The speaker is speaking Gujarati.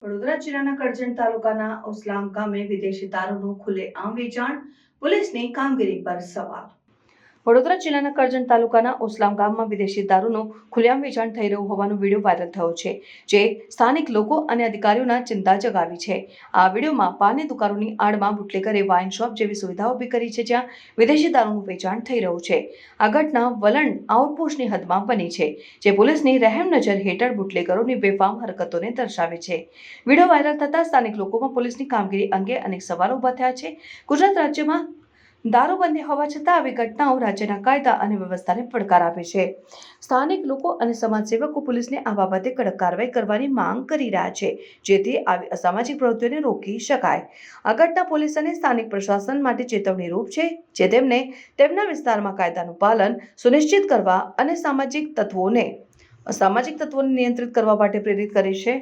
વડોદરા જિલ્લાના કરજણ તાલુકાના ઓસલામ ગામે વિદેશી દારૂનું ખુલ્લેઆમ વેચાણ, પોલીસની કામગીરી પર સવાલ। વડોદરા જિલ્લાના કરજણ તાલુકાના ઓસલામ ગામમાં વિદેશી દારૂનું ખુલ્લેઆમ વેચાણ થઈ રહ્યું હોવાનો વિડીયો વાયરલ થયો છે, જે સ્થાનિક લોકો અને અધિકારીઓના ચિંતા જગાવી છે। આ વિડીયોમાં પાનની દુકાનોની આડમાં બુટલેગરે વાઇન શોપ જેવી સુવિધાઓ ઊભી કરી છે, જ્યાં વિદેશી દારૂનું વેચાણ થઈ રહ્યું છે। આ ઘટના વલણ આઉટપોસ્ટની હદમાં બની છે, જે પોલીસની રહેમ નજર હેઠળ બુટલેગરોની બેફામ હરકતોને દર્શાવે છે। વિડીયો વાયરલ થતા સ્થાનિક લોકોમાં પોલીસની કામગીરી અંગે અનેક સવાલો ઊભા થયા છે। ગુજરાત રાજ્યમાં દારૂબંધી હોવા છતાં આવી ઘટનાઓ રાજ્યના કાયદા અને વ્યવસ્થાને પડકાર આપે છે। સ્થાનિક લોકો અને સમાજસેવકો પોલીસને આ બાબતે કડક કાર્યવાહી કરવાની માંગ કરી રહ્યા છે, જેથી આવી અસામાજિક પ્રવૃત્તિઓને રોકી શકાય। આ ઘટના પોલીસ અને સ્થાનિક પ્રશાસન માટે ચેતવણીરૂપ છે, જે તેમને તેમના વિસ્તારમાં કાયદાનું પાલન સુનિશ્ચિત કરવા અને અસામાજિક તત્વોને નિયંત્રિત કરવા માટે પ્રેરિત કરે છે।